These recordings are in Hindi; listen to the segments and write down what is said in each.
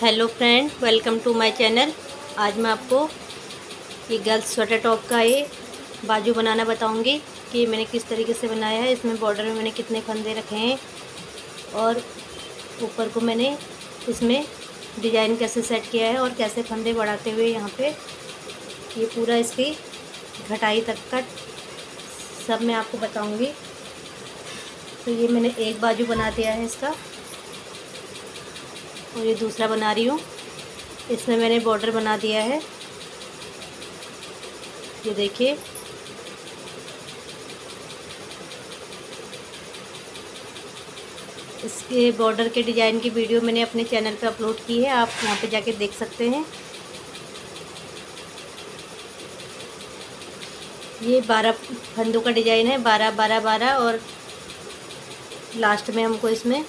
Hello friend, welcome to my channel. आज मैं आपको ये गर्ल्स स्वेटर टॉप का ये बाजू बनाना बताऊंगी कि मैंने किस तरीके से बनाया है। इसमें बॉर्डर में मैंने कितने फंदे रखे हैं और ऊपर को मैंने इसमें डिज़ाइन कैसे सेट किया है और कैसे फंदे बढ़ाते हुए यहाँ पे ये पूरा इसकी घटाई तक का सब मैं आपको बताऊँगी। तो ये मैंने एक बाजू बना दिया है इसका और ये दूसरा बना रही हूँ। इसमें मैंने बॉर्डर बना दिया है, ये देखिए। इसके बॉर्डर के डिज़ाइन की वीडियो मैंने अपने चैनल पे अपलोड की है, आप वहाँ पे जाके देख सकते हैं। ये 12 फंदों का डिज़ाइन है, 12 12 12 और लास्ट में हमको इसमें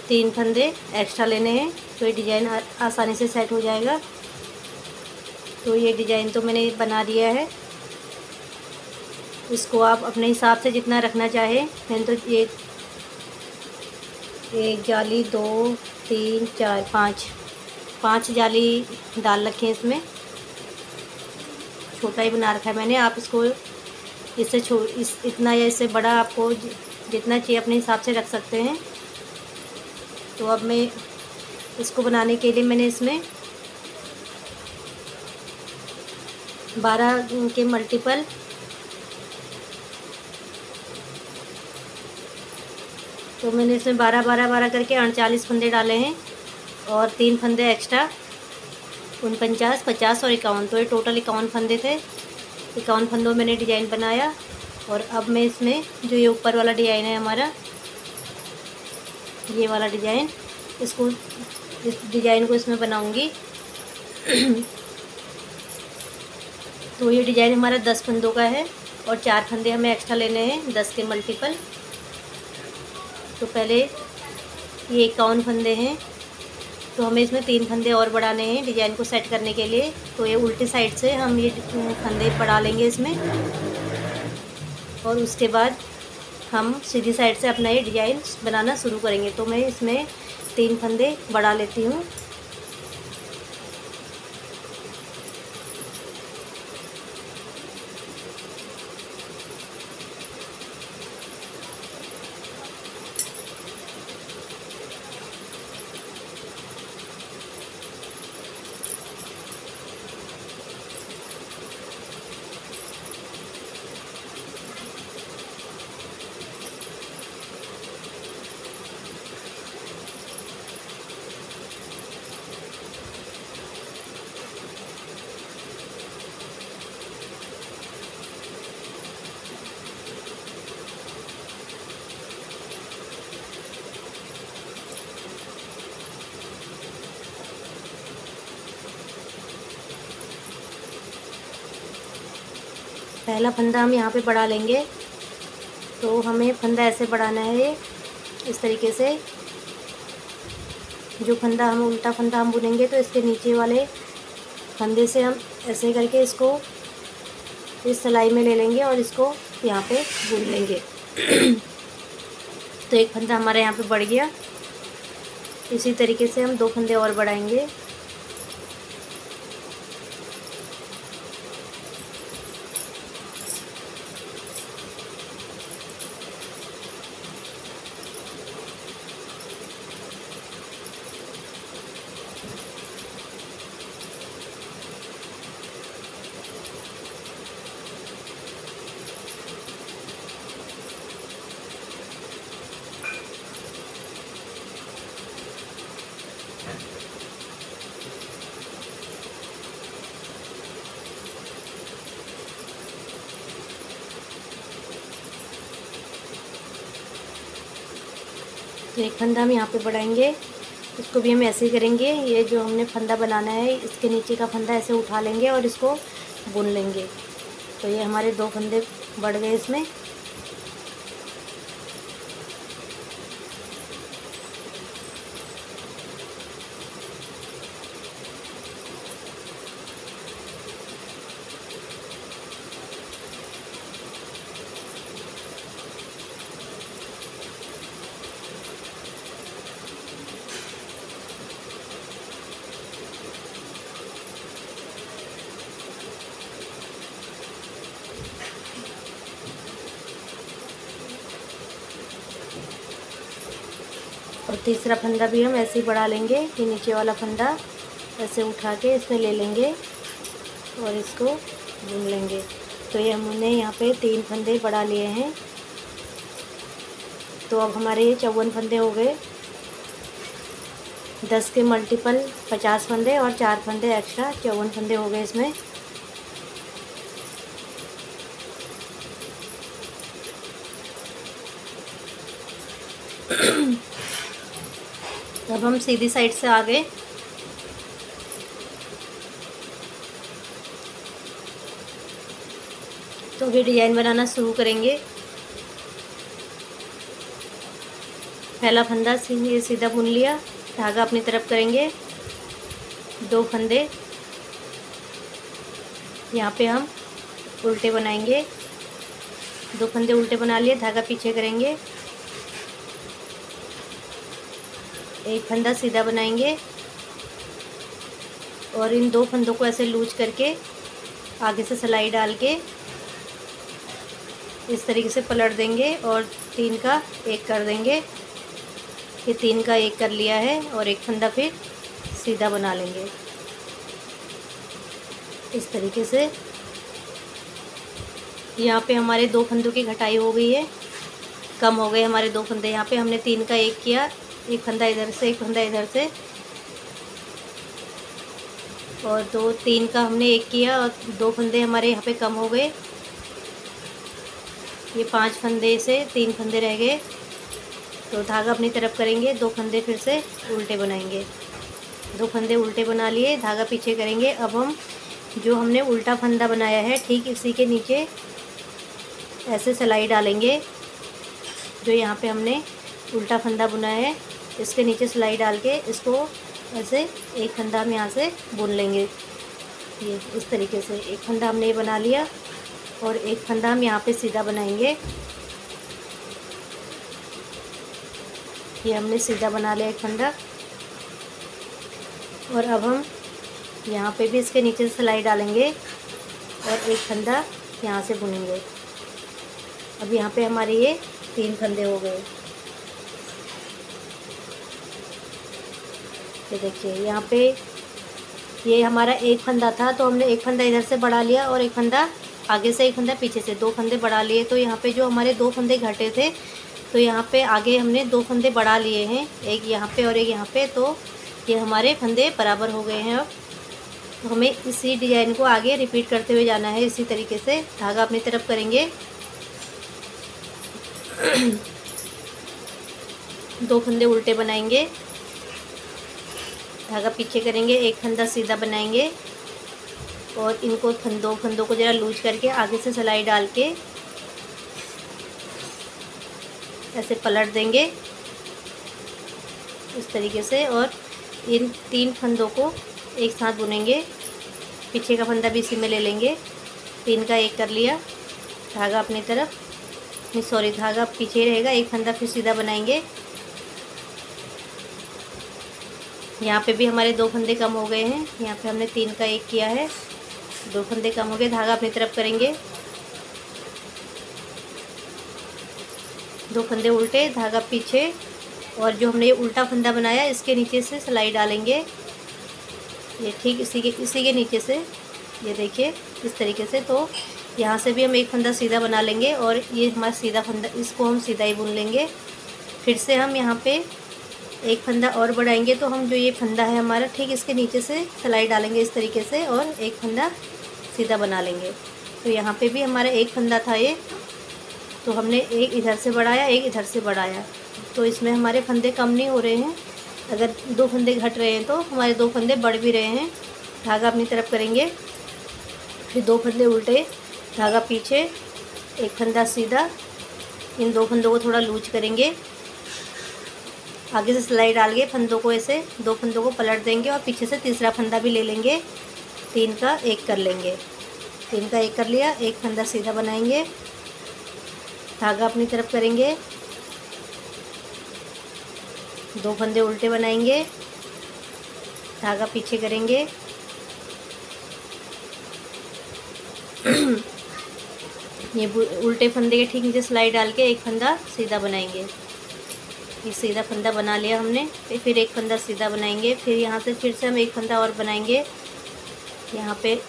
3 फंदे एक्स्ट्रा लेने हैं, तो ये डिज़ाइन आसानी से सेट हो जाएगा। तो ये डिज़ाइन तो मैंने बना दिया है, इसको आप अपने हिसाब से जितना रखना चाहें। मैंने तो ये 1 जाली 2 3 4 5 जाली डाल रखे हैं। इसमें छोटा ही बना रखा है मैंने, आप इसको इससे इतना या इससे बड़ा आपको जितना चाहिए अपने हिसाब से रख सकते हैं। तो अब मैं इसको बनाने के लिए मैंने इसमें 12 के मल्टीपल तो मैंने इसमें 12 12 12 करके 39 फंदे डाले हैं और 3 फंदे एक्स्ट्रा 49 50 और 51, तो ये टोटल 51 फंदे थे। 51 फंदों मैंने डिज़ाइन बनाया और अब मैं इसमें जो ये ऊपर वाला डिज़ाइन है हमारा, ये वाला डिज़ाइन, इस डिज़ाइन को इसमें बनाऊंगी। तो ये डिज़ाइन हमारा 10 फंदों का है और 4 फंदे हमें एक्स्ट्रा लेने हैं 10 के मल्टीपल। तो पहले ये 51 फंदे हैं, तो हमें इसमें 3 फंदे और बढ़ाने हैं डिज़ाइन को सेट करने के लिए। तो ये उल्टी साइड से हम ये फंदे बढ़ा लेंगे इसमें और उसके बाद हम सीधी साइड से अपना ये डिज़ाइन बनाना शुरू करेंगे। तो मैं इसमें 3 फंदे बढ़ा लेती हूँ। पहला फंदा हम यहाँ पे बढ़ा लेंगे, तो हमें फंदा ऐसे बढ़ाना है इस तरीके से। जो फंदा हम उल्टा फंदा हम बुनेंगे तो इसके नीचे वाले फंदे से हम ऐसे करके इसको इस सिलाई में ले लेंगे और इसको यहाँ पे बुन लेंगे। तो एक फंदा हमारा यहाँ पे बढ़ गया। इसी तरीके से हम 2 फंदे और बढ़ाएंगे। तो एक फंदा हम यहाँ पे बढ़ाएंगे, इसको भी हम ऐसे ही करेंगे। ये जो हमने फंदा बनाना है इसके नीचे का फंदा ऐसे उठा लेंगे और इसको बुन लेंगे। तो ये हमारे 2 फंदे बढ़ गए इसमें। और तीसरा फंदा भी हम ऐसे ही बढ़ा लेंगे कि नीचे वाला फंदा ऐसे उठा के इसमें ले लेंगे और इसको बुन लेंगे। तो ये हमने यहाँ पे 3 फंदे बढ़ा लिए हैं। तो अब हमारे ये 54 फंदे हो गए। 10 के मल्टीपल 50 फंदे और 4 फंदे एक्स्ट्रा 54 फंदे हो गए इसमें। अब हम सीधी साइड से आ गए। तो ये डिज़ाइन बनाना शुरू करेंगे। पहला फंदा सीधा बुन लिया, धागा अपनी तरफ करेंगे, 2 फंदे यहाँ पे हम उल्टे बनाएंगे, 2 फंदे उल्टे बना लिए, धागा पीछे करेंगे, एक फंदा सीधा बनाएंगे और इन 2 फंदों को ऐसे लूज करके आगे से सिलाई डाल के इस तरीके से पलट देंगे और 3 का 1 कर देंगे। ये 3 का 1 कर लिया है और एक फंदा फिर सीधा बना लेंगे इस तरीके से। यहाँ पे हमारे 2 फंदों की घटाई हो गई है, कम हो गए हमारे 2 फंदे। यहाँ पे हमने 3 का 1 किया, एक फंदा इधर से एक फंदा इधर से, और 3 का हमने 1 किया और 2 फंदे हमारे यहाँ पे कम हो गए। ये 5 फंदे से 3 फंदे रह गए। तो धागा अपनी तरफ करेंगे, 2 फंदे फिर से उल्टे बनाएंगे, 2 फंदे उल्टे बना लिए, धागा पीछे करेंगे। अब हम जो हमने उल्टा फंदा बनाया है ठीक इसी के नीचे ऐसे सिलाई डालेंगे। जो यहाँ पे हमने उल्टा फंदा बुना है इसके नीचे सिलाई डाल के इसको ऐसे एक फंदा हम यहाँ से बुन लेंगे। ये इस तरीके से एक फंदा हमने ये बना लिया और एक फंदा हम यहाँ पे सीधा बनाएंगे। ये हमने सीधा बना लिया एक फंदा, और अब हम यहाँ पे भी इसके नीचे सिलाई डालेंगे और एक फंदा यहाँ से बुनेंगे। अब यहाँ पे हमारे ये 3 फंदे हो गए। ये देखिए यहाँ पे ये हमारा एक फंदा था, तो हमने एक फंदा इधर से बढ़ा लिया और एक फंदा आगे से, एक फंदा पीछे से, 2 फंदे बढ़ा लिए। तो यहाँ पे जो हमारे 2 फंदे घटे थे तो यहाँ पे आगे हमने 2 फंदे बढ़ा लिए हैं, एक यहाँ पे और एक यहाँ पे। तो ये हमारे फंदे बराबर हो गए हैं। अब तो हमें इसी डिज़ाइन को आगे रिपीट करते हुए जाना है इसी तरीके से। धागा अपनी तरफ करेंगे, 2 फंदे उल्टे बनाएंगे, धागा पीछे करेंगे, एक फंदा सीधा बनाएंगे और इनको फंदों को ज़रा लूज करके आगे से सिलाई डाल के ऐसे पलट देंगे इस तरीके से। और इन 3 फंदों को एक साथ बुनेंगे, पीछे का फंदा भी इसी में ले लेंगे, 3 का 1 कर लिया, धागा अपनी तरफ, सॉरी धागा पीछे ही रहेगा, एक फंदा फिर सीधा बनाएंगे। यहाँ पे भी हमारे 2 फंदे कम हो गए हैं, यहाँ पे हमने 3 का 1 किया है, 2 फंदे कम हो गए, धागा अपनी तरफ करेंगे, 2 फंदे उल्टे, धागा पीछे, और जो हमने ये उल्टा फंदा बनाया इसके नीचे से सिलाई डालेंगे। ये ठीक इसी के नीचे से, ये देखिए इस तरीके से। तो यहाँ से भी हम एक फंदा सीधा बना लेंगे और ये हमारा सीधा फंदा, इसको हम सीधा ही बुन लेंगे। फिर से हम यहाँ पे एक फंदा और बढ़ाएंगे, तो हम जो ये फंदा है हमारा ठीक इसके नीचे से सिलाई डालेंगे इस तरीके से और एक फंदा सीधा बना लेंगे। तो यहाँ पे भी हमारा एक फंदा था ये, तो हमने एक इधर से बढ़ाया, एक इधर से बढ़ाया, तो इसमें हमारे फंदे कम नहीं हो रहे हैं। अगर 2 फंदे घट रहे हैं तो हमारे 2 फंदे बढ़ भी रहे हैं। धागा अपनी तरफ करेंगे, फिर 2 फंदे उल्टे, धागा पीछे, एक फंदा सीधा, इन 2 फंदों को थोड़ा लूज करेंगे, आगे से सिलाई डाल के फंदों को ऐसे 2 फंदों को पलट देंगे और पीछे से तीसरा फंदा भी ले लेंगे, 3 का 1 कर लेंगे, 3 का 1 कर लिया, एक फंदा सीधा बनाएंगे, धागा अपनी तरफ करेंगे, 2 फंदे उल्टे बनाएंगे, धागा पीछे करेंगे, ये उल्टे फंदे के ठीक नीचे सिलाई डाल के एक फंदा सीधा बनाएंगे। ये सीधा फंदा बना लिया हमने। फिर एक फंदा सीधा बनाएंगे, फिर यहाँ से फिर से हम एक फंदा और बनाएंगे। यहाँ पे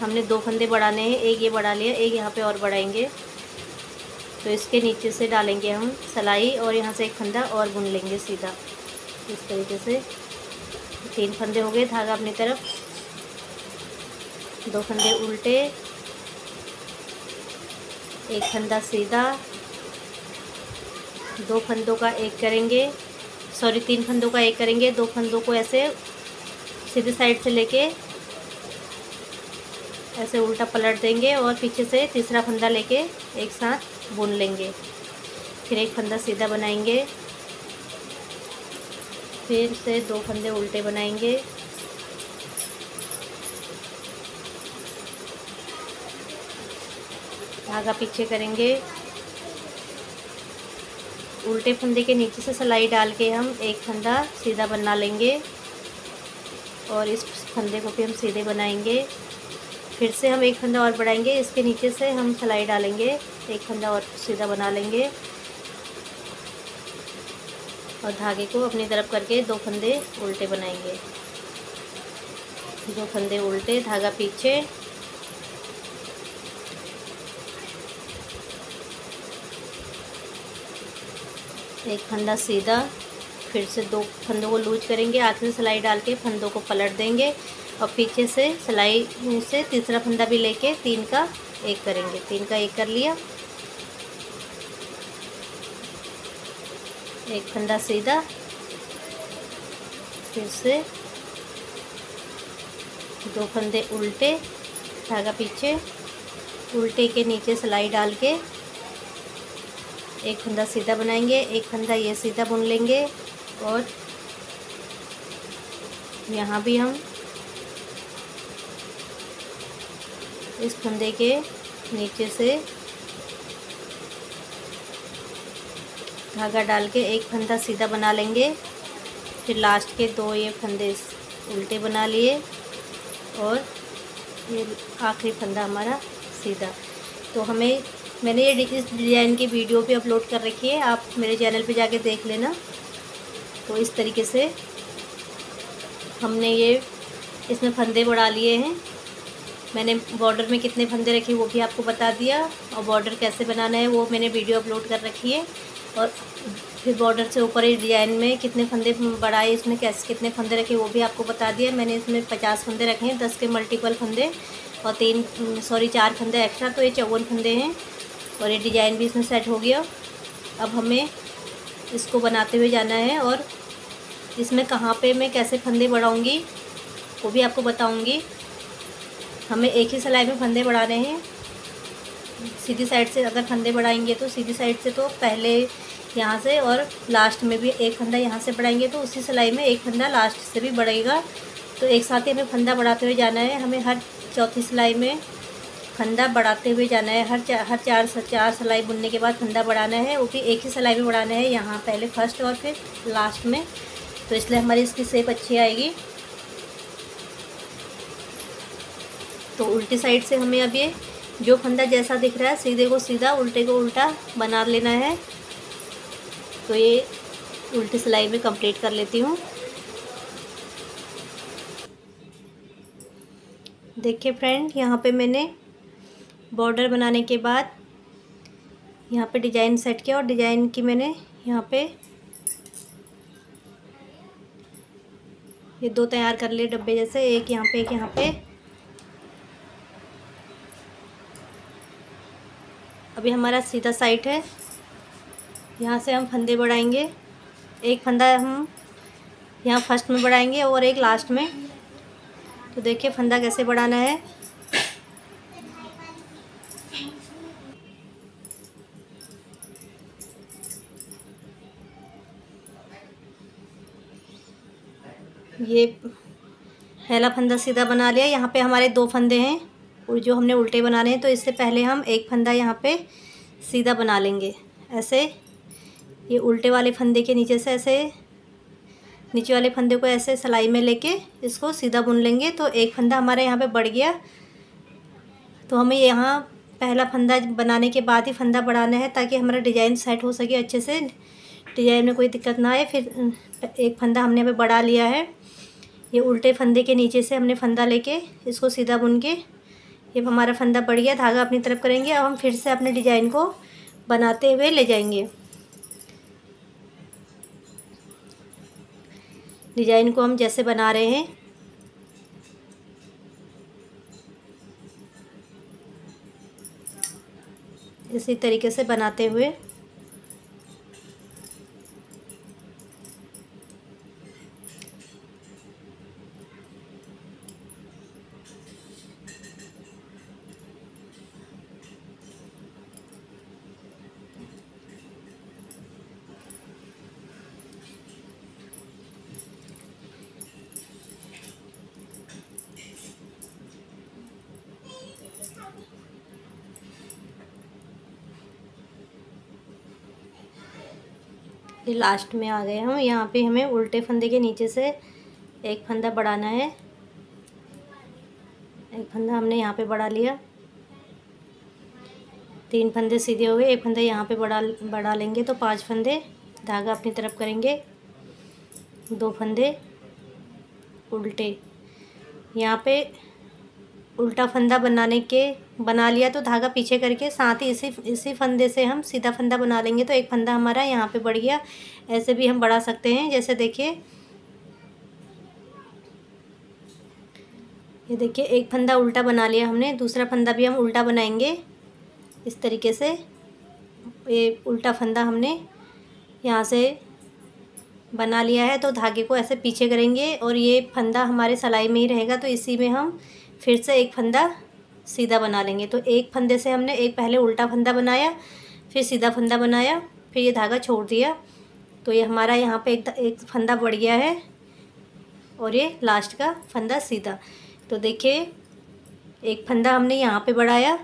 हमने 2 फंदे बढ़ाने हैं, एक ये बढ़ा लिया, एक यहाँ पे और बढ़ाएंगे। तो इसके नीचे से डालेंगे हम सिलाई और यहाँ से एक फंदा और बुन लेंगे सीधा। इस तरीके से 3 फंदे हो गए, धागा अपनी तरफ, 2 फंदे उल्टे, एक फंदा सीधा, 2 फंदों का एक करेंगे, 3 फंदों का एक करेंगे। 2 फंदों को ऐसे सीधी साइड से लेके ऐसे उल्टा पलट देंगे और पीछे से तीसरा फंदा लेके एक साथ बुन लेंगे। फिर एक फंदा सीधा बनाएंगे, फिर से 2 फंदे उल्टे बनाएंगे, धागा पीछे करेंगे, उल्टे फंदे के नीचे से सिलाई डाल के हम एक फंदा सीधा बना लेंगे और इस फंदे को भी हम सीधे बनाएंगे। फिर से हम एक फंदा और बढ़ाएंगे, इसके नीचे से हम सिलाई डालेंगे, एक फंदा और सीधा बना लेंगे और धागे को अपनी तरफ करके 2 फंदे उल्टे बनाएंगे। 2 फंदे उल्टे, धागा पीछे, एक फंदा सीधा, फिर से 2 फंदों को लूज करेंगे, आखिर में सिलाई डाल के फंदों को पलट देंगे और पीछे से सिलाई से तीसरा फंदा भी लेके 3 का एक करेंगे। 3 का एक कर लिया, एक फंदा सीधा, फिर से 2 फंदे उल्टे, धागा पीछे, उल्टे के नीचे सिलाई डाल के एक फंदा सीधा बनाएंगे, एक फंदा ये सीधा बुन लेंगे और यहाँ भी हम इस फंदे के नीचे से धागा डाल के एक फंदा सीधा बना लेंगे। फिर लास्ट के 2 ये फंदे उल्टे बना लिए और ये आखिरी फंदा हमारा सीधा। तो मैंने ये इस डिज़ाइन की वीडियो भी अपलोड कर रखी है, आप मेरे चैनल पे जाके देख लेना। तो इस तरीके से हमने ये इसमें फंदे बढ़ा लिए हैं। मैंने बॉर्डर में कितने फंदे रखे वो भी आपको बता दिया और बॉर्डर कैसे बनाना है वो मैंने वीडियो अपलोड कर रखी है। और फिर बॉर्डर से ऊपर इस डिज़ाइन में कितने फंदे बढ़ाए, इसमें कैसे कितने फंदे रखे वो भी आपको बता दिया। मैंने इसमें 50 फंदे रखे हैं, 10 के मल्टीपल फंदे और 4 फंदे एक्स्ट्रा, तो ये 54 फंदे हैं और ये डिज़ाइन भी इसमें सेट हो गया। अब हमें इसको बनाते हुए जाना है और इसमें कहाँ पे मैं कैसे फंदे बढ़ाऊँगी वो भी आपको बताऊँगी। हमें एक ही सिलाई में फंदे बढ़ाने हैं। सीधी साइड से अगर फंदे बढ़ाएंगे तो सीधी साइड से तो पहले यहाँ से और लास्ट में भी एक फंदा यहाँ से बढ़ाएंगे तो उसी सिलाई में एक फंदा लास्ट से भी बढ़ेगा। तो एक साथ ही हमें फंदा बढ़ाते हुए जाना है। हमें हर चौथी सिलाई में फंदा बढ़ाते हुए जाना है। हर चार सिलाई बुनने के बाद फंदा बढ़ाना है, वो भी एक ही सिलाई में बढ़ाना है, यहाँ पहले फर्स्ट और फिर लास्ट में। तो इसलिए हमारी इसकी शेप अच्छी आएगी। तो उल्टी साइड से हमें अब ये जो फंदा जैसा दिख रहा है सीधे को सीधा उल्टे को उल्टा बना लेना है। तो ये उल्टी सिलाई में कंप्लीट कर लेती हूँ। देखिए फ्रेंड, यहाँ पे मैंने बॉर्डर बनाने के बाद यहाँ पे डिज़ाइन सेट किया और डिज़ाइन की मैंने यहाँ पे ये 2 तैयार कर लिए डब्बे जैसे, एक यहाँ पे एक यहाँ पे। अभी हमारा सीधा साइड है, यहाँ से हम फंदे बढ़ाएंगे। एक फंदा हम यहाँ फर्स्ट में बढ़ाएंगे और एक लास्ट में। तो देखिए फंदा कैसे बढ़ाना है। ये पहला फंदा सीधा बना लिया। यहाँ पे हमारे 2 फंदे हैं और जो हमने उल्टे बनाने हैं, तो इससे पहले हम एक फंदा यहाँ पे सीधा बना लेंगे। ऐसे ये उल्टे वाले फंदे के नीचे से ऐसे नीचे वाले फंदे को ऐसे सिलाई में लेके इसको सीधा बुन लेंगे। तो एक फंदा हमारे यहाँ पे बढ़ गया। तो हमें यहाँ पहला फंदा बनाने के बाद ही फंदा बढ़ाना है ताकि हमारा डिज़ाइन सेट हो सके अच्छे से। डिजाइन में कोई दिक्कत ना आए। फिर एक फंदा हमने अभी बढ़ा लिया है। ये उल्टे फंदे के नीचे से हमने फंदा लेके इसको सीधा बुन के, ये हमारा फंदा बढ़ गया, धागा अपनी तरफ करेंगे। अब हम फिर से अपने डिजाइन को बनाते हुए ले जाएंगे। डिजाइन को हम जैसे बना रहे हैं इसी तरीके से बनाते हुए ये लास्ट में आ गए हम। यहाँ पे हमें उल्टे फंदे के नीचे से एक फंदा बढ़ाना है। एक फंदा हमने यहाँ पे बढ़ा लिया, 3 फंदे सीधे हो गए। एक फंदा यहाँ पे बढ़ा लेंगे तो 5 फंदे, धागा अपनी तरफ करेंगे, 2 फंदे उल्टे। यहाँ पे उल्टा फंदा बना लिया तो धागा पीछे करके साथ ही इसी फंदे से हम सीधा फंदा बना लेंगे तो एक फंदा हमारा यहाँ पे बढ़ गया। ऐसे भी हम बढ़ा सकते हैं। जैसे देखिए, ये देखिए एक फंदा उल्टा बना लिया हमने, दूसरा फंदा भी हम उल्टा बनाएंगे इस तरीके से। ये उल्टा फंदा हमने यहाँ से बना लिया है तो धागे को ऐसे पीछे करेंगे और ये फंदा हमारे सिलाई में ही रहेगा तो इसी में हम फिर से एक फंदा सीधा बना लेंगे। तो एक फंदे से हमने एक पहले उल्टा फंदा बनाया, फिर सीधा फंदा बनाया, फिर ये धागा छोड़ दिया तो ये हमारा यहाँ पे एक फंदा बढ़ गया है और ये लास्ट का फंदा सीधा। तो देखिए एक फंदा हमने यहाँ पे बढ़ाया,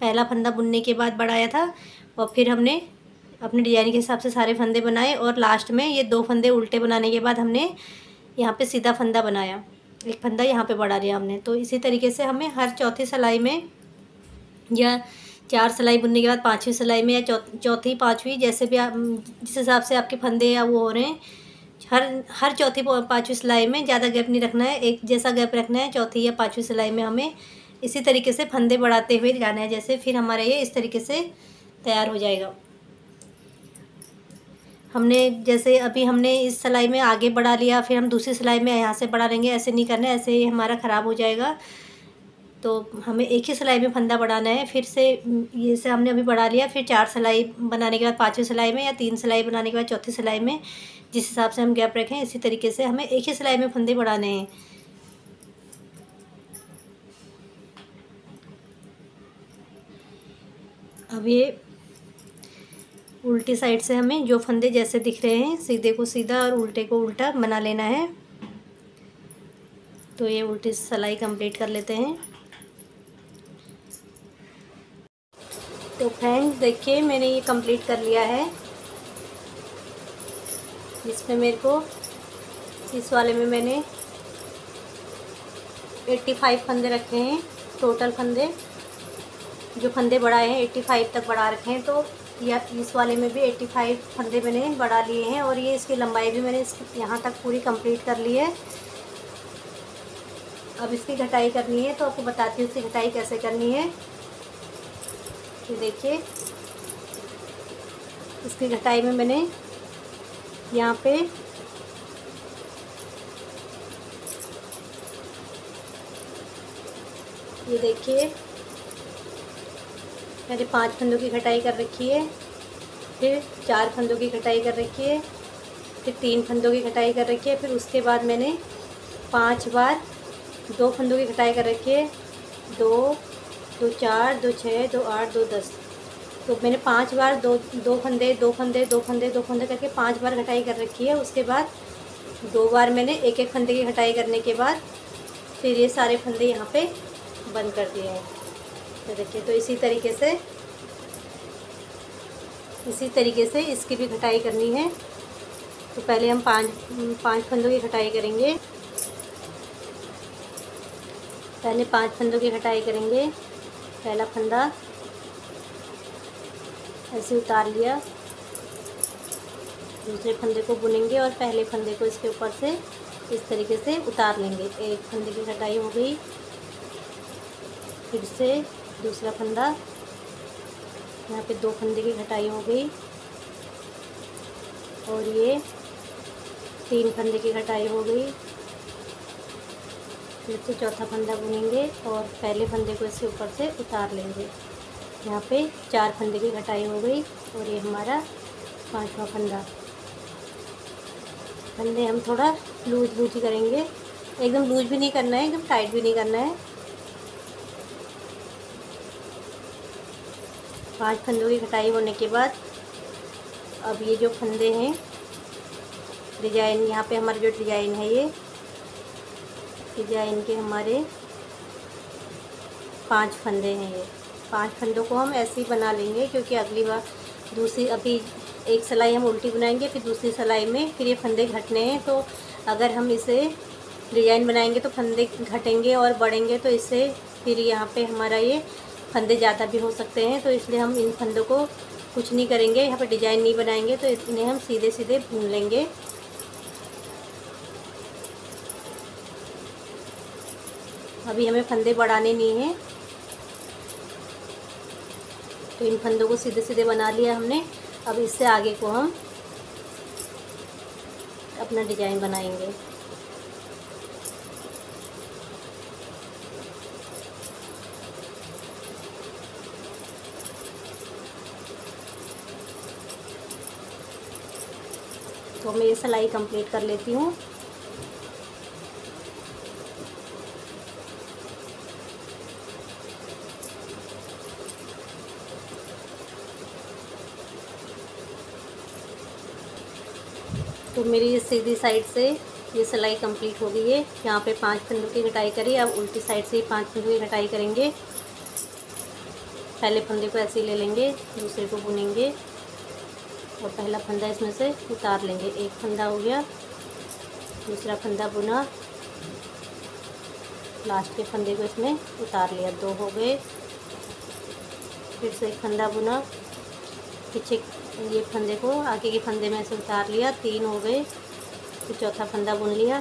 पहला फंदा बुनने के बाद बढ़ाया था और फिर हमने अपने डिजाइन के हिसाब से सारे फंदे बनाए और लास्ट में ये 2 फंदे उल्टे बनाने के बाद हमने यहाँ पे सीधा फंदा बनाया, एक फंदा यहाँ पे बढ़ा लिया हमने। तो इसी तरीके से हमें हर चौथी सिलाई में या 4 सिलाई बुनने के बाद 5वीं सिलाई में या चौथी 5वीं, जैसे भी आप जिस हिसाब से आपके फंदे या वो हो रहे हैं, हर चौथी 5वीं सिलाई में ज़्यादा गैप नहीं रखना है, एक जैसा गैप रखना है। चौथी या 5वीं सिलाई में हमें इसी तरीके से फंदे बढ़ाते हुए जाना है। जैसे फिर हमारा ये इस तरीके से तैयार हो जाएगा। हमने जैसे अभी हमने इस सिलाई में आगे बढ़ा लिया, फिर हम दूसरी सिलाई में यहाँ से बढ़ा लेंगे, ऐसे नहीं करना है, ऐसे ही हमारा ख़राब हो जाएगा। तो हमें एक ही सिलाई में फंदा बढ़ाना है। फिर से ये से हमने अभी बढ़ा लिया, फिर 4 सिलाई बनाने के बाद 5वीं सिलाई में या 3 सिलाई बनाने के बाद चौथी सिलाई में, जिस हिसाब से हम गैप रखें इसी तरीके से हमें एक ही सिलाई में फंदे बढ़ाने हैं। अब ये उल्टी साइड से हमें जो फंदे जैसे दिख रहे हैं, सीधे को सीधा और उल्टे को उल्टा बना लेना है। तो ये उल्टी सिलाई कंप्लीट कर लेते हैं। तो फ्रेंड्स देखिए मैंने ये कंप्लीट कर लिया है। इसमें मेरे को इस वाले में मैंने 85 फंदे रखे हैं। टोटल फंदे जो फंदे बढ़ाए हैं 85 तक बढ़ा रखे हैं। तो या इस वाले में भी 85 फंदे मैंने बढ़ा लिए हैं और ये इसकी लंबाई भी मैंने यहाँ तक पूरी कंप्लीट कर ली है। अब इसकी घटाई करनी है तो आपको बताती हूँ इसकी घटाई कैसे करनी है। ये देखिए इसकी घटाई में मैंने यहाँ पे ये देखिए मैंने 5 फंदों की घटाई कर रखी है, फिर 4 फंदों की घटाई कर रखी है, फिर 3 फंदों की घटाई कर रखी है, फिर उसके बाद मैंने 5 बार 2 फंदों की घटाई कर रखी है। 2 2 4 2 6 2 8 2 10। तो मैंने 5 बार दो फंदे 2 फंदे 2 फंदे 2 फंदे करके 5 बार घटाई कर रखी है। उसके बाद 2 बार मैंने एक एक फंदे की घटाई करने के बाद फिर ये सारे फंदे यहाँ पे बंद कर दिए हैं। तो देखिए तो इसी तरीके से इसकी भी घटाई करनी है। तो पहले हम 5 फंदों की घटाई करेंगे। पहले 5 फंदों की घटाई करेंगे। पहला फंदा ऐसे उतार लिया, दूसरे फंदे को बुनेंगे और पहले फंदे को इसके ऊपर से इस तरीके से उतार लेंगे। एक फंदे की कटाई हो गई। फिर से दूसरा फंदा, यहाँ पे 2 फंदे की कटाई हो गई और ये 3 फंदे की कटाई हो गई। फिर से चौथा फंदा बुनेंगे और पहले फंदे को इसके ऊपर से उतार लेंगे। यहाँ पे 4 फंदे की कटाई हो गई और ये हमारा 5वां फंदा। फंदे हम थोड़ा लूज ही करेंगे, एकदम लूज भी नहीं करना है, एकदम टाइट भी नहीं करना है। 5 फंदों की कटाई होने के बाद अब ये जो फंदे हैं, डिजाइन यहाँ पे हमारा जो डिजाइन है, ये डिजाइन के हमारे 5 फंदे हैं। ये 5 फंदों को हम ऐसे ही बना लेंगे, क्योंकि अगली बार अभी एक सिलाई हम उल्टी बनाएंगे, फिर दूसरी सिलाई में फिर ये फंदे घटने हैं। तो अगर हम इसे डिजाइन बनाएंगे तो फंदे घटेंगे और बढ़ेंगे, तो इससे फिर यहाँ पे हमारा ये फंदे ज़्यादा भी हो सकते हैं। तो इसलिए हम इन फंदों को कुछ नहीं करेंगे, यहाँ पे डिजाइन नहीं बनाएंगे, तो इन्हें हम सीधे सीधे बुन लेंगे। अभी हमें फंदे बढ़ाने नहीं हैं, तो इन फंदों को सीधे सीधे बना लिया हमने। अब इससे आगे को हम अपना डिजाइन बनाएंगे। तो मैं ये सिलाई कंप्लीट कर लेती हूँ। तो मेरी ये सीधी साइड से ये सिलाई कंप्लीट हो गई है। यहाँ पे 5 फंदों की कटाई करी। अब उल्टी साइड से 5 फंदों की कटाई करेंगे। पहले फंदे को ऐसे ही ले लेंगे, दूसरे को बुनेंगे और पहला फंदा इसमें से उतार लेंगे। एक फंदा हो गया, दूसरा फंदा बुना, लास्ट के फंदे को इसमें उतार लिया। 2 हो गए। फिर से एक फंदा बुना, पीछे ये फंदे को आगे के फंदे में से उतार लिया। 3 हो गए। फिर चौथा फंदा बुन लिया।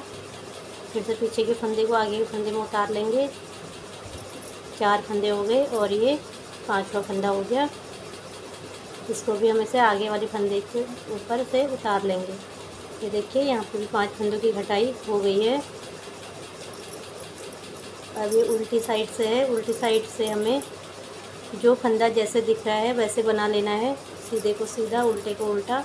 फिर से पीछे के फंदे को आगे के फंदे में उतार लेंगे। 4 फंदे हो गए और ये 5वां फंदा हो गया। इसको भी हम इसे आगे वाले फंदे के ऊपर से उतार लेंगे। ये देखिए, यहाँ पर भी 5 फंदों की कटाई हो गई है। अब ये उल्टी साइड से है। उल्टी साइड से हमें जो फंदा जैसे दिख रहा है वैसे बना लेना है। सीधे को सीधा, उल्टे को उल्टा।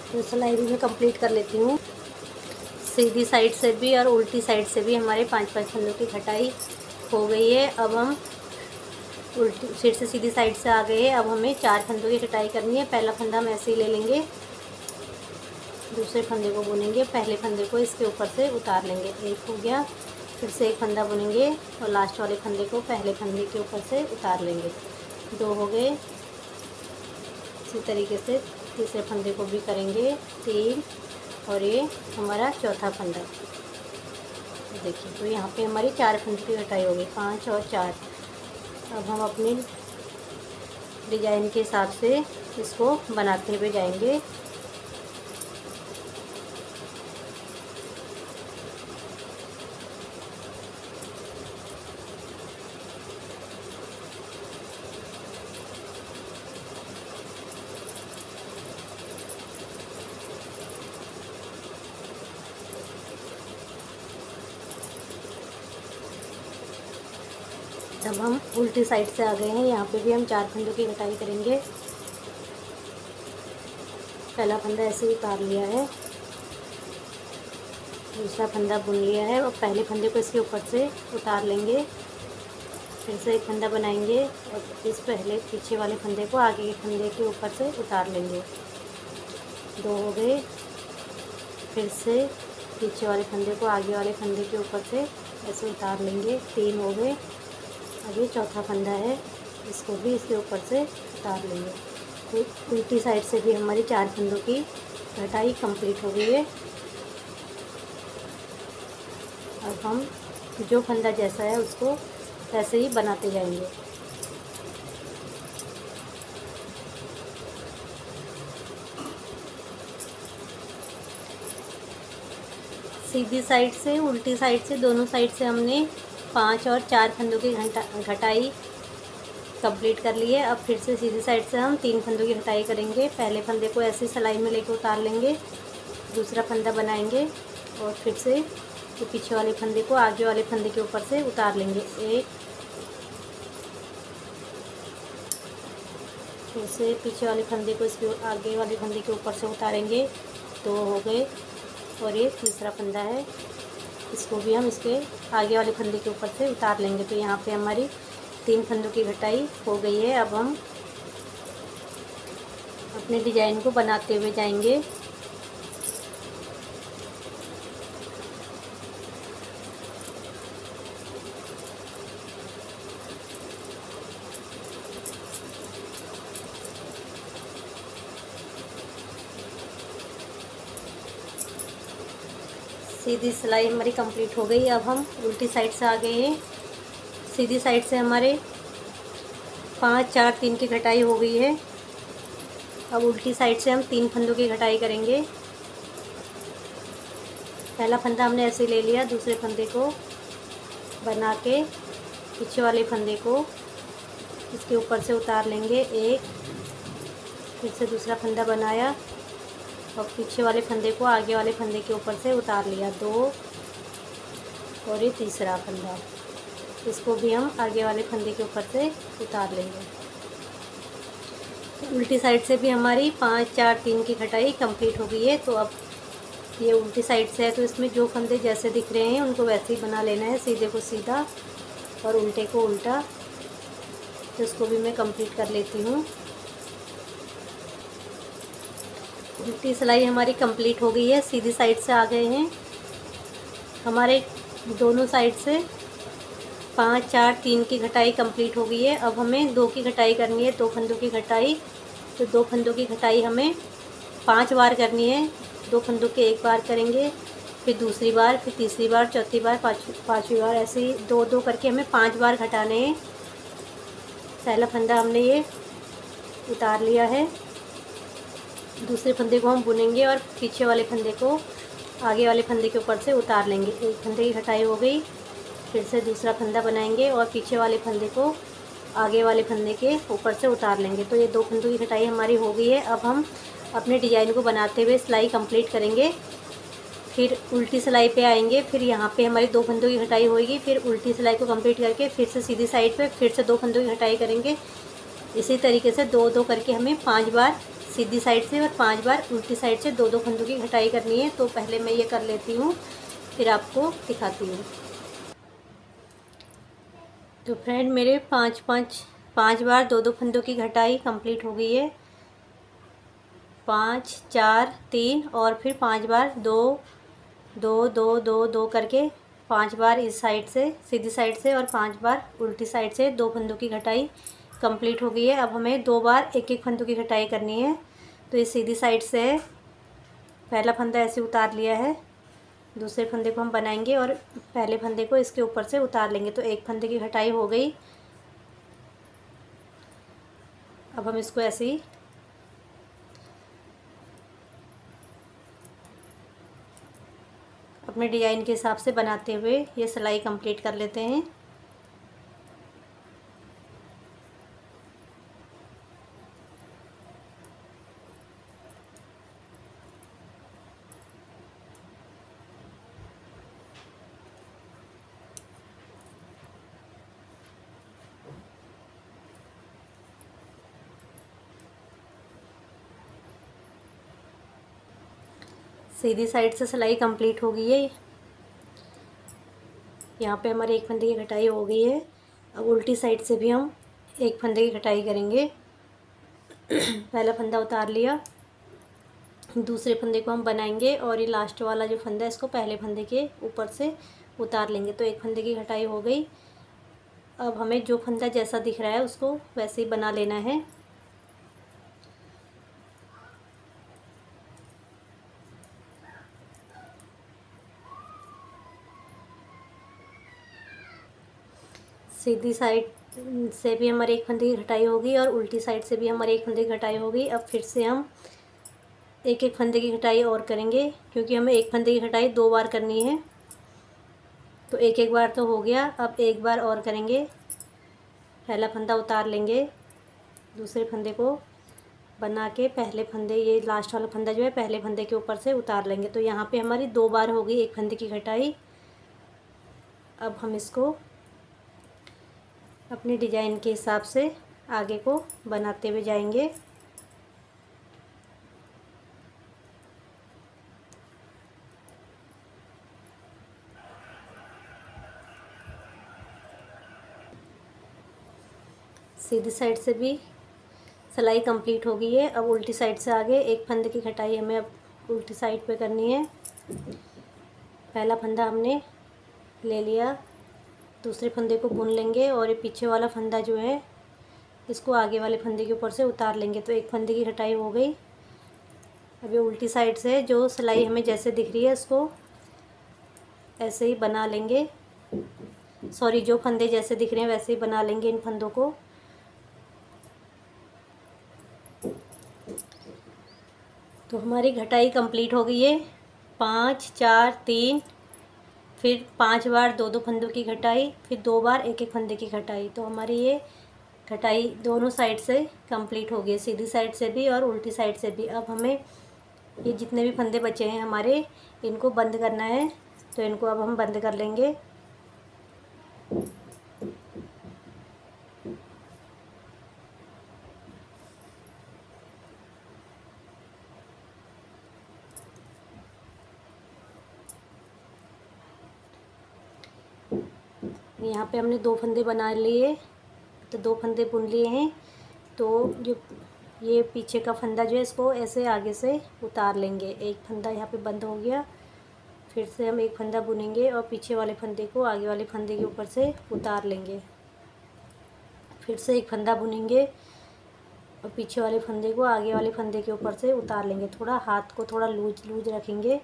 तो सिलाई भी मैं कंप्लीट कर लेती हूँ। सीधी साइड से भी और उल्टी साइड से भी हमारे 5-5 फंदों की कटाई हो गई है। अब हम उल्टी फिर से सीधी साइड से आ गए हैं। अब हमें 4 फंदों की कटाई करनी है। पहला फंदा हम ऐसे ही ले लेंगे, दूसरे फंदे को बुनेंगे, पहले फंदे को इसके ऊपर से उतार लेंगे। 1 हो गया। फिर से एक फंदा बुनेंगे और लास्ट वाले फंदे को पहले फंदे के ऊपर से उतार लेंगे। 2 हो गए। इसी तरीके से तीसरे फंदे को भी करेंगे। 3 और ये हमारा चौथा फंदा। देखिए, तो यहाँ पे हमारी 4 फंदे की कटाई हो गई, 5 और 4। अब हम अपनी डिजाइन के हिसाब से इसको बनाते हुए जाएंगे। अब हम उल्टी साइड से आ गए हैं। यहाँ पे भी हम 4 फंदों की कटाई करेंगे। पहला फंदा ऐसे ही उतार लिया है, दूसरा फंदा बुन लिया है और पहले फंदे को इसके ऊपर से उतार लेंगे। फिर से एक फंदा बनाएंगे और इस पहले पीछे वाले फंदे को आगे के फंदे के ऊपर से उतार लेंगे। 2 हो गए। फिर से पीछे वाले फंदे को आगे वाले फंदे के ऊपर से ऐसे उतार लेंगे। 3 हो गए। अभी चौथा फंदा है, इसको भी इसके ऊपर से उतार लेंगे। तो उल्टी साइड से भी हमारी 4 फंदों की कटाई कंप्लीट हो गई है। अब हम जो फंदा जैसा है उसको ऐसे ही बनाते जाएंगे। सीधी साइड से उल्टी साइड से दोनों साइड से हमने 5 और 4 फंदों की घटाई कंप्लीट कर ली है। अब फिर से सीधी साइड से हम 3 फंदों की घटाई करेंगे। पहले फंदे को ऐसे सिलाई में लेकर उतार लेंगे, दूसरा फंदा बनाएंगे और फिर से तो पीछे वाले फंदे को आगे वाले फंदे के ऊपर से उतार लेंगे। 1, फिर से पीछे वाले फंदे को इसके आगे वाले फंदे के ऊपर से उतारेंगे। 2 हो गए। और ये तीसरा फंदा है, इसको भी हम इसके आगे वाले फंदे के ऊपर से उतार लेंगे। तो यहाँ पे हमारी 3 फंदों की घटाई हो गई है। अब हम अपने डिजाइन को बनाते हुए जाएंगे। सीधी सिलाई हमारी कंप्लीट हो गई। अब हम उल्टी साइड से आ गए हैं। सीधी साइड से हमारे 5, 4, 3 की घटाई हो गई है। अब उल्टी साइड से हम 3 फंदों की घटाई करेंगे। पहला फंदा हमने ऐसे ले लिया, दूसरे फंदे को बना के पीछे वाले फंदे को इसके ऊपर से उतार लेंगे। 1, फिर से दूसरा फंदा बनाया और पीछे वाले फंदे को आगे वाले फंदे के ऊपर से उतार लिया। 2 और ये तीसरा फंदा, इसको भी हम आगे वाले फंदे के ऊपर से उतार लेंगे। तो उल्टी साइड से भी हमारी 5, 4, 3 की घटाई कंप्लीट हो गई है। तो अब ये उल्टी साइड से है तो इसमें जो फंदे जैसे दिख रहे हैं उनको वैसे ही बना लेना है, सीधे को सीधा और उल्टे को उल्टा। तो इसको भी मैं कंप्लीट कर लेती हूँ। उल्टी सिलाई हमारी कंप्लीट हो गई है। सीधी साइड से आ गए हैं। हमारे दोनों साइड से 5, 4, 3 की घटाई कंप्लीट हो गई है। अब हमें 2 की घटाई करनी है, 2 फंदों की घटाई। तो 2 फंदों की घटाई हमें 5 बार करनी है। 2 फंदों के 1 बार करेंगे, फिर दूसरी बार, फिर तीसरी बार, चौथी बार, पाँचवीं बार, ऐसे ही 2-2 करके हमें 5 बार घटाने हैं। पहला फंदा हमने ये उतार लिया है। दूसरे फंदे को हम बुनेंगे और पीछे वाले फंदे को आगे वाले फंदे के ऊपर से उतार लेंगे। एक फंदे की घटाई हो गई। फिर से दूसरा फंदा बनाएंगे और पीछे वाले फंदे को आगे वाले फंदे के ऊपर से उतार लेंगे। तो ये 2 फंदों की घटाई हमारी हो गई है। अब हम अपने डिज़ाइन को बनाते हुए सिलाई कंप्लीट करेंगे। फिर उल्टी सिलाई पे आएंगे। फिर यहाँ पे हमारी 2 फंदों की घटाई होगी। फिर उल्टी सिलाई को कंप्लीट करके फिर से सीधी साइड पे फिर से 2 फंदों की घटाई करेंगे। इसी तरीके से 2-2 करके हमें 5 बार सीधी साइड से और 5 बार उल्टी साइड से 2-2 फंदों की घटाई करनी है। तो पहले मैं ये कर लेती हूँ, फिर आपको दिखाती हूँ। तो फ्रेंड मेरे 5 बार 2-2 फंदों की घटाई कंप्लीट हो गई है। 5, 4, 3 और फिर 5 बार 2 करके 5 बार इस साइड से सीधी साइड से और 5 बार उल्टी साइड से 2 फंदों की घटाई कंप्लीट हो गई है। अब हमें 2 बार 1-1 फंदों की घटाई करनी है। तो ये सीधी साइड से है। पहला फंदा ऐसे उतार लिया है, दूसरे फंदे को हम बनाएंगे और पहले फंदे को इसके ऊपर से उतार लेंगे। तो 1 फंदे की घटाई हो गई। अब हम इसको ऐसे ही अपने डिज़ाइन के हिसाब से बनाते हुए ये सिलाई कंप्लीट कर लेते हैं। सीधी साइड से सिलाई कंप्लीट हो गई है। यहाँ पे हमारे 1 फंदे की घटाई हो गई है। अब उल्टी साइड से भी हम एक फंदे की कटाई करेंगे। पहला फंदा उतार लिया, दूसरे फंदे को हम बनाएंगे और ये लास्ट वाला जो फंदा है इसको पहले फंदे के ऊपर से उतार लेंगे। तो एक फंदे की कटाई हो गई। अब हमें जो फंदा जैसा दिख रहा है उसको वैसे ही बना लेना है। सीधी साइड से भी हमारे एक फंदे की कटाई होगी और उल्टी साइड से भी हमारे एक फंदे की कटाई होगी। अब फिर से हम एक एक फंदे की कटाई और करेंगे, क्योंकि हमें एक फंदे की कटाई 2 बार करनी है। तो एक एक बार तो हो गया, अब एक बार और करेंगे। पहला फंदा उतार लेंगे, दूसरे फंदे को बना के पहले फंदे, ये लास्ट वाला फंदा जो है पहले फंदे के ऊपर से उतार लेंगे। तो यहाँ पे हमारी 2 बार हो गई एक फंदे की कटाई। अब हम इसको अपने डिजाइन के हिसाब से आगे को बनाते हुए जाएंगे। सीधी साइड से भी सिलाई कंप्लीट हो गई है। अब उल्टी साइड से आगे एक फंदे की कटाई हमें अब उल्टी साइड पे करनी है। पहला फंदा हमने ले लिया, दूसरे फंदे को बुन लेंगे और ये पीछे वाला फंदा जो है इसको आगे वाले फंदे के ऊपर से उतार लेंगे। तो एक फंदे की कटाई हो गई। अब ये उल्टी साइड से जो सिलाई हमें जैसे दिख रही है इसको ऐसे ही बना लेंगे। सॉरी, जो फंदे जैसे दिख रहे हैं वैसे ही बना लेंगे इन फंदों को। तो हमारी घटाई कंप्लीट हो गई है। 5 4 3, फिर 5 बार 2 फंदों की घटाई, फिर 2 बार एक एक फंदे की घटाई। तो हमारी ये घटाई दोनों साइड से कंप्लीट हो गई, सीधी साइड से भी और उल्टी साइड से भी। अब हमें ये जितने भी फंदे बचे हैं हमारे, इनको बंद करना है। तो इनको अब हम बंद कर लेंगे। यहाँ पे हमने 2 फंदे बना लिए, तो 2 फंदे बुन लिए हैं। तो जो ये पीछे का फंदा जो है इसको ऐसे आगे से उतार लेंगे। एक फंदा यहाँ पे बंद हो गया, फिर से हम एक फंदा बुनेंगे और पीछे वाले फंदे को आगे वाले फंदे के ऊपर से उतार लेंगे। फिर से एक फंदा बुनेंगे और पीछे वाले फंदे को आगे वाले फंदे के ऊपर से उतार लेंगे। थोड़ा हाथ को थोड़ा लूज रखेंगे।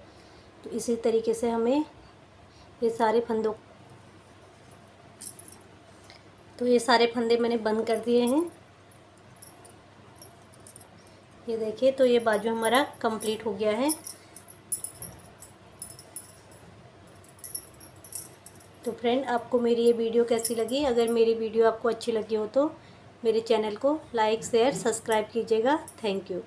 तो इसी तरीके से हमें ये सारे फंदों, तो ये सारे फंदे मैंने बंद कर दिए हैं। ये देखिए, तो ये बाजू हमारा कंप्लीट हो गया है। तो फ्रेंड, आपको मेरी ये वीडियो कैसी लगी? अगर मेरी वीडियो आपको अच्छी लगी हो तो मेरे चैनल को लाइक शेयर सब्सक्राइब कीजिएगा। Thank you.